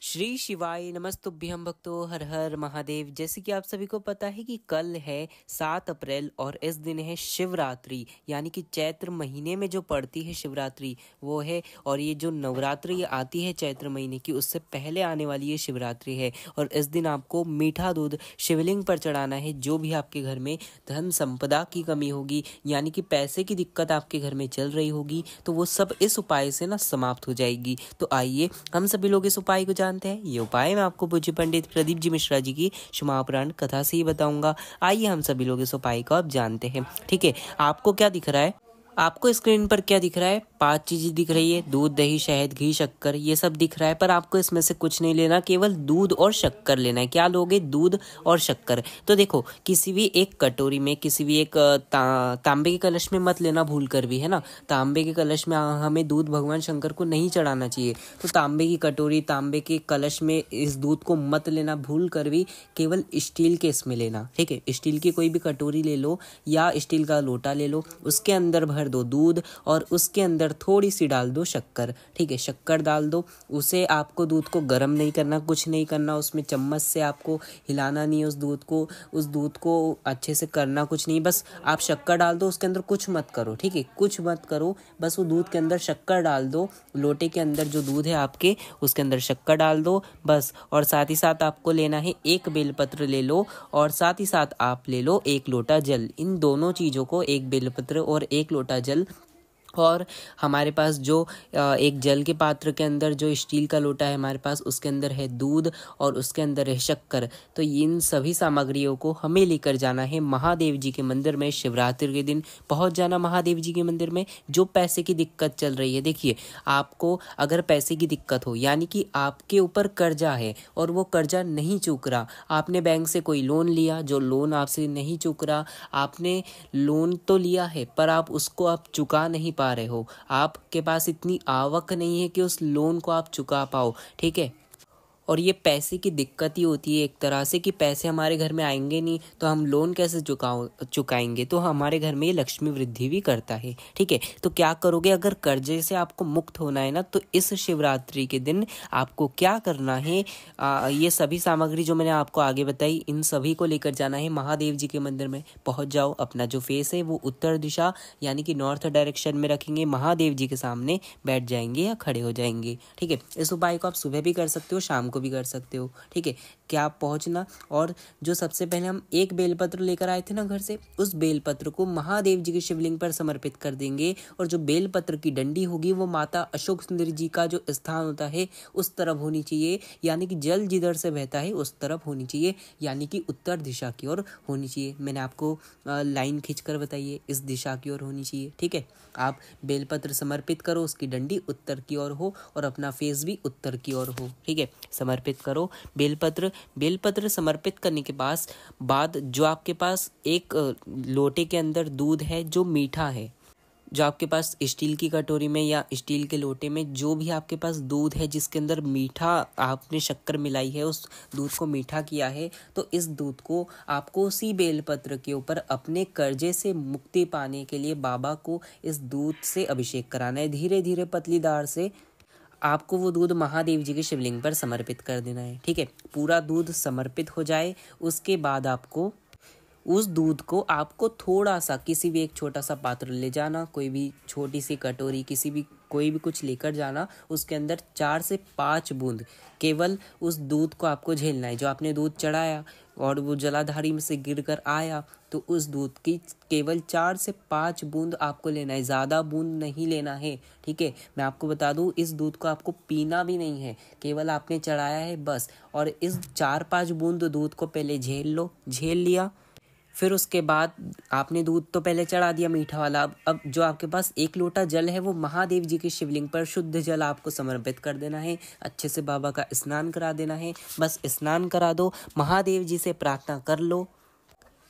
श्री शिवाय नमस्तुभ्यं भक्तो हर हर महादेव। जैसे कि आप सभी को पता है कि कल है 7 अप्रैल और इस दिन है शिवरात्रि, यानी कि चैत्र महीने में जो पड़ती है शिवरात्रि वो है। और ये जो नवरात्रि आती है चैत्र महीने की, उससे पहले आने वाली ये शिवरात्रि है। और इस दिन आपको मीठा दूध शिवलिंग पर चढ़ाना है। जो भी आपके घर में धन संपदा की कमी होगी, यानी कि पैसे की दिक्कत आपके घर में चल रही होगी, तो वो सब इस उपाय से ना समाप्त हो जाएगी। तो आइए हम सभी लोग इस उपाय को जानते हैं। ये उपाय मैं आपको पूज्य पंडित प्रदीप जी मिश्रा जी की क्षमापुराण कथा से ही बताऊंगा। आइए हम सभी लोग इस उपाय को अब जानते हैं। ठीक है, आपको क्या दिख रहा है? आपको स्क्रीन पर क्या दिख रहा है? 5 चीजें दिख रही है, दूध, दही, शहद, घी, शक्कर, ये सब दिख रहा है। पर आपको इसमें से कुछ नहीं लेना, केवल दूध और शक्कर लेना है। क्या लोगे? दूध और शक्कर। तो देखो, किसी भी एक कटोरी में, किसी भी एक तांबे के कलश में मत लेना भूल कर भी, है ना। तांबे के कलश में हमें दूध भगवान शंकर को नहीं चढ़ाना चाहिए। तो तांबे की कटोरी, तांबे के कलश में इस दूध को मत लेना भूल कर भी, केवल स्टील के इसमें लेना। ठीक है, स्टील की कोई भी कटोरी ले लो या स्टील का लोटा ले लो, उसके अंदर भर दो दूध और उसके अंदर थोड़ी सी डाल दो शक्कर। ठीक है, शक्कर डाल दो। उसे आपको दूध को गर्म नहीं करना, कुछ नहीं करना। उसमें चम्मच से आपको हिलाना नहीं है उस दूध को अच्छे से करना कुछ नहीं। बस आप शक्कर डाल दो, उसके अंदर कुछ मत करो। ठीक है, कुछ मत करो, बस वो दूध के अंदर शक्कर डाल दो। लोटे के अंदर जो दूध है आपके, उसके अंदर शक्कर डाल दो बस। और साथ ही साथ आपको लेना है एक बेलपत्र ले लो, और साथ ही साथ आप ले लो 1 लोटा जल। इन दोनों चीज़ों को, एक बेलपत्र और 1 लोटा जल, और हमारे पास जो एक जल के पात्र के अंदर जो स्टील का लोटा है हमारे पास, उसके अंदर है दूध और उसके अंदर है शक्कर। तो इन सभी सामग्रियों को हमें लेकर जाना है महादेव जी के मंदिर में। शिवरात्रि के दिन पहुंच जाना महादेव जी के मंदिर में। जो पैसे की दिक्कत चल रही है, देखिए, आपको अगर पैसे की दिक्कत हो, यानी कि आपके ऊपर कर्जा है और वो कर्जा नहीं चूक रहा, आपने बैंक से कोई लोन लिया, जो लोन आपसे नहीं चूक रहा, आपने लोन तो लिया है पर आप उसको आप चुका नहीं पा रहे हो, आपके पास इतनी आवक नहीं है कि उस लोन को आप चुका पाओ। ठीक है, और ये पैसे की दिक्कत ही होती है एक तरह से कि पैसे हमारे घर में आएंगे नहीं तो हम लोन कैसे चुकाएंगे। तो हमारे घर में ये लक्ष्मी वृद्धि भी करता है। ठीक है, तो क्या करोगे? अगर कर्जे से आपको मुक्त होना है ना, तो इस शिवरात्रि के दिन आपको क्या करना है, ये सभी सामग्री जो मैंने आपको आगे बताई, इन सभी को लेकर जाना है महादेव जी के मंदिर में। पहुंच जाओ, अपना जो फेस है वो उत्तर दिशा यानी कि नॉर्थ डायरेक्शन में रखेंगे, महादेव जी के सामने बैठ जाएंगे या खड़े हो जाएंगे। ठीक है, इस उपाय को आप सुबह भी कर सकते हो, शाम को भी कर सकते हो। ठीक है, क्या आप पहुंचना, और जो सबसे पहले हम एक बेलपत्र लेकर आए थे ना घर से, उस बेलपत्र को महादेव जी के शिवलिंग पर समर्पित कर देंगे। और जो बेलपत्र की डंडी होगी वो माता अशोक सुंदरी जी का जो स्थान होता है उस तरफ होनी चाहिए, यानी कि जल जिधर से बहता है उस तरफ होनी चाहिए, यानी कि उत्तर दिशा की ओर होनी चाहिए। मैंने आपको लाइन खींचकर बताइए, इस दिशा की ओर होनी चाहिए। ठीक है, आप बेलपत्र समर्पित करो, उसकी डंडी उत्तर की ओर हो और अपना फेस भी उत्तर की ओर हो। ठीक है, समर्पित करो बेलपत्र समर्पित करने के बाद जो आपके पास एक लोटे के अंदर दूध है जो मीठा है, जो आपके पास स्टील की कटोरी में या स्टील के लोटे में जो भी आपके पास दूध है जिसके अंदर मीठा आपने शक्कर मिलाई है, उस दूध को मीठा किया है, तो इस दूध को आपको उसी बेलपत्र के ऊपर अपने कर्जे से मुक्ति पाने के लिए बाबा को इस दूध से अभिषेक कराना है। धीरे धीरे पतली धार से आपको वो दूध महादेव जी के शिवलिंग पर समर्पित कर देना है। ठीक है, पूरा दूध समर्पित हो जाए, उसके बाद आपको उस दूध को आपको थोड़ा सा किसी भी एक छोटा सा पात्र ले जाना, कोई भी छोटी सी कटोरी, कोई भी कुछ लेकर जाना। उसके अंदर 4 से 5 बूंद केवल उस दूध को आपको झेलना है। जो आपने दूध चढ़ाया और वो जलाधारी में से गिरकर आया, तो उस दूध की केवल 4 से 5 बूंद आपको लेना है, ज़्यादा बूंद नहीं लेना है। ठीक है, मैं आपको बता दूं, इस दूध को आपको पीना भी नहीं है, केवल आपने चढ़ाया है बस। और इस 4-5 बूंद दूध को पहले झेल लिया। फिर उसके बाद आपने दूध तो पहले चढ़ा दिया मीठा वाला। अब जो आपके पास 1 लोटा जल है वो महादेव जी के शिवलिंग पर शुद्ध जल आपको समर्पित कर देना है। अच्छे से बाबा का स्नान करा देना है। बस स्नान करा दो, महादेव जी से प्रार्थना कर लो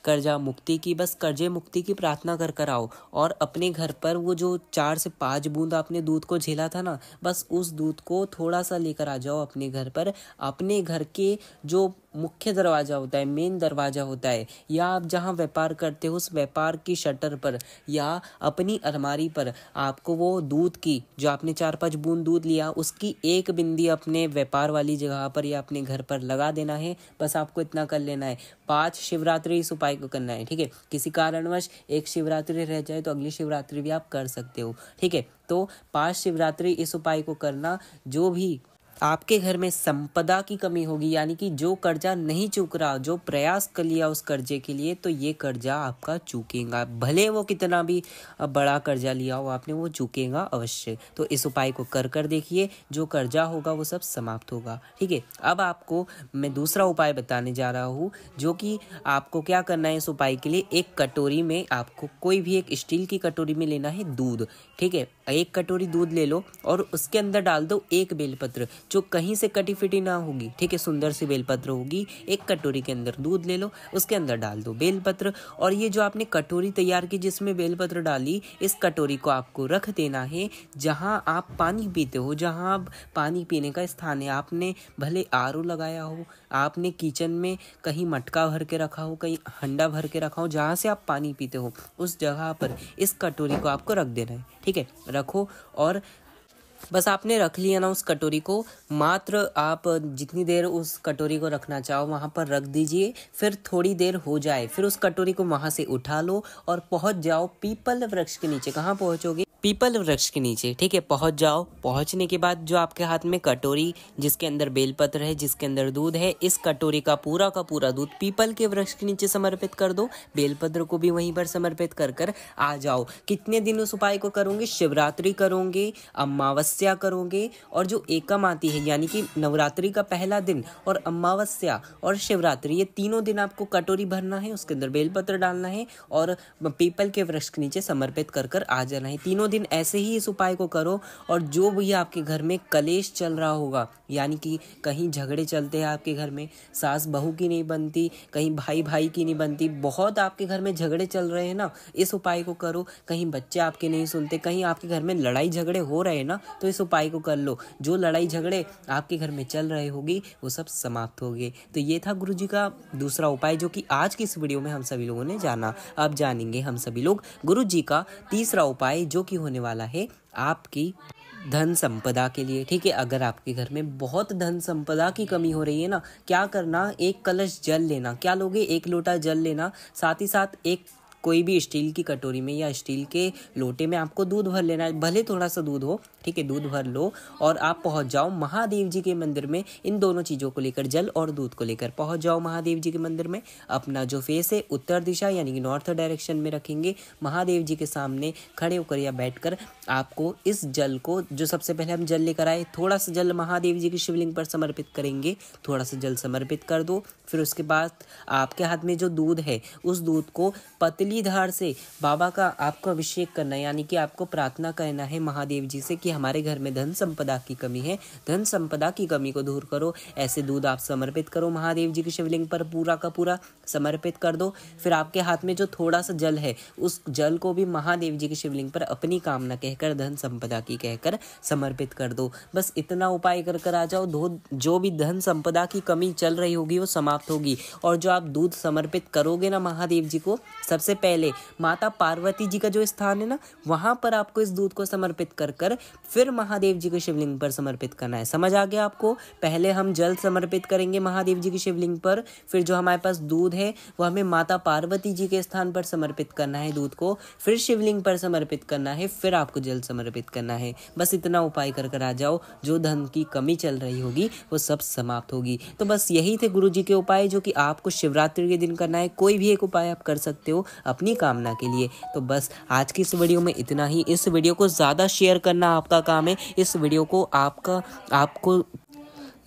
कर्जा मुक्ति की, बस कर्जे मुक्ति की प्रार्थना कर आओ। और अपने घर पर वो जो 4 से 5 बूंद आपने दूध को झेला था ना, बस उस दूध को थोड़ा सा लेकर आ जाओ अपने घर पर। अपने घर के जो मुख्य दरवाजा होता है, मेन दरवाजा होता है, या आप जहाँ व्यापार करते हो उस व्यापार की शटर पर या अपनी अलमारी पर आपको वो दूध की, जो आपने 4-5 बूंद दूध लिया, उसकी एक बिंदी अपने व्यापार वाली जगह पर या अपने घर पर लगा देना है। बस आपको इतना कर लेना है। 5 शिवरात्रि इस उपाय को करना है, ठीक है। किसी कारणवश एक शिवरात्रि रह जाए तो अगली शिवरात्रि भी आप कर सकते हो, ठीक है। तो 5 शिवरात्रि इस उपाय को करना। जो भी आपके घर में संपदा की कमी होगी, यानी कि जो कर्जा नहीं चूक रहा, जो प्रयास कर लिया उस कर्जे के लिए, तो ये कर्जा आपका चूकेगा, भले वो कितना भी बड़ा कर्जा लिया हो आपने, वो चूकेगा अवश्य। तो इस उपाय को कर देखिए, जो कर्जा होगा वो सब समाप्त होगा, ठीक है। अब आपको मैं दूसरा उपाय बताने जा रहा हूँ, जो कि आपको क्या करना है। इस उपाय के लिए एक कटोरी में, आपको कोई भी एक स्टील की कटोरी में लेना है दूध, ठीक है। एक कटोरी दूध ले लो और उसके अंदर डाल दो एक बेलपत्र, जो कहीं से कटी फिटी ना होगी, ठीक है, सुंदर सी बेलपत्र होगी। एक कटोरी के अंदर दूध ले लो, उसके अंदर डाल दो बेलपत्र, और ये जो आपने कटोरी तैयार की जिसमें बेलपत्र डाली, इस कटोरी को आपको रख देना है जहां आप पानी पीते हो, जहां आप पानी पीने का स्थान है। आपने भले आरओ लगाया हो, आपने किचन में कहीं मटका भर के रखा हो, कहीं हंडा भर के रखा हो, जहाँ से आप पानी पीते हो उस जगह पर इस कटोरी को आपको रख देना है, ठीक है। रखो, और बस आपने रख लिया ना उस कटोरी को, मात्र आप जितनी देर उस कटोरी को रखना चाहो वहाँ पर रख दीजिए। फिर थोड़ी देर हो जाए, फिर उस कटोरी को वहाँ से उठा लो और पहुँच जाओ पीपल वृक्ष के नीचे। कहाँ पहुँचोगे? पीपल वृक्ष के नीचे, ठीक है। पहुँच जाओ। पहुँचने के बाद जो आपके हाथ में कटोरी जिसके अंदर बेलपत्र है, जिसके अंदर दूध है, इस कटोरी का पूरा दूध पीपल के वृक्ष के नीचे समर्पित कर दो। बेलपत्र को भी वहीं पर समर्पित कर आ जाओ। कितने दिन उस उपाय को करोगे? शिवरात्रि करोगे, अमावस्या करोगे, और जो एकम आती है यानी कि नवरात्रि का पहला दिन, और अमावस्या और शिवरात्रि, ये तीनों दिन आपको कटोरी भरना है, उसके अंदर बेलपत्र डालना है और पीपल के वृक्ष के नीचे समर्पित कर आ जाना है। तीनों दिन ऐसे ही इस उपाय को करो। और जो भी आपके घर में कलेश चल रहा होगा, यानी कि कहीं झगड़े चलते हैं आपके घर में, सास बहू की नहीं बनती, कहीं भाई भाई की नहीं बनती, बहुत आपके घर में झगड़े चल रहे हैं ना, इस उपाय को करो। कहीं बच्चे आपके नहीं सुनते, कहीं आपके घर में लड़ाई झगड़े हो रहे हैं ना, तो इस उपाय को कर लो। जो लड़ाई झगड़े आपके घर में चल रहे होगी वो सब समाप्त हो गए। तो ये था गुरुजी का दूसरा उपाय, जो कि आज की इस वीडियो में हम सभी लोगों ने जाना। अब जानेंगे हम सभी लोग गुरुजी का तीसरा उपाय, जो कि होने वाला है आपकी धन संपदा के लिए, ठीक है। अगर आपके घर में बहुत धन संपदा की कमी हो रही है ना, क्या करना, एक कलश जल लेना। क्या लोगे? एक लोटा जल लेना, साथ ही साथ एक कोई भी स्टील की कटोरी में या स्टील के लोटे में आपको दूध भर लेना है, भले थोड़ा सा दूध हो, ठीक है। दूध भर लो और आप पहुंच जाओ महादेव जी के मंदिर में। इन दोनों चीज़ों को लेकर, जल और दूध को लेकर पहुंच जाओ महादेव जी के मंदिर में। अपना जो फेस है उत्तर दिशा यानी कि नॉर्थ डायरेक्शन में रखेंगे। महादेव जी के सामने खड़े होकर या बैठकर आपको इस जल को, जो सबसे पहले हम जल लेकर आए, थोड़ा सा जल महादेव जी की शिवलिंग पर समर्पित करेंगे। थोड़ा सा जल समर्पित कर दो। फिर उसके बाद आपके हाथ में जो दूध है, उस दूध को पतली धार से बाबा का आपको अभिषेक करना है, यानी कि आपको प्रार्थना करना है महादेव जी से कि हमारे घर में धन संपदा की कमी है, धन संपदा की कमी को दूर करो। ऐसे दूध आप समर्पित करो महादेव जी की शिवलिंग पर, पूरा का पूरा समर्पित कर दो। फिर आपके हाथ में जो थोड़ा सा जल है, उस जल को भी महादेव जी की शिवलिंग पर अपनी कामना कहकर, धन संपदा की कहकर समर्पित कर दो। बस इतना उपाय कर आ जाओ। जो भी धन संपदा की कमी चल रही होगी वो समाप्त होगी। और जो आप दूध समर्पित करोगे ना महादेव जी को, सबसे पहले माता पार्वती जी का जो स्थान है ना, वहां पर आपको इस दूध को समर्पित कर फिर महादेव जी के शिवलिंग पर समर्पित करना है। समझ आ गया आपको? पहले हम जल समर्पित करेंगे महादेव जी की शिवलिंग पर, फिर जो हमारे पास दूध है वो हमें माता पार्वती जी के स्थान पर समर्पित करना है दूध को, फिर शिवलिंग पर समर्पित करना है, फिर आपको जल समर्पित करना है। बस इतना उपाय कर आ जाओ। जो धन की कमी चल रही होगी वो सब समाप्त होगी। तो बस यही थे गुरु जी के उपाय, जो कि आपको शिवरात्रि के दिन करना है। कोई भी एक उपाय आप कर सकते हो अपनी कामना के लिए। तो बस आज की इस वीडियो में इतना ही। इस वीडियो को ज़्यादा शेयर करना आपका काम है। इस वीडियो को आपको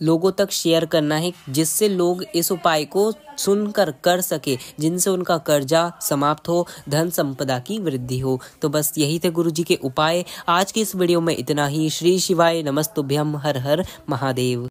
लोगों तक शेयर करना है, जिससे लोग इस उपाय को सुनकर कर सके, जिनसे उनका कर्जा समाप्त हो, धन संपदा की वृद्धि हो। तो बस यही थे गुरु जी के उपाय। आज की इस वीडियो में इतना ही। श्री शिवाय नमस्तुभ्यम। हर हर महादेव।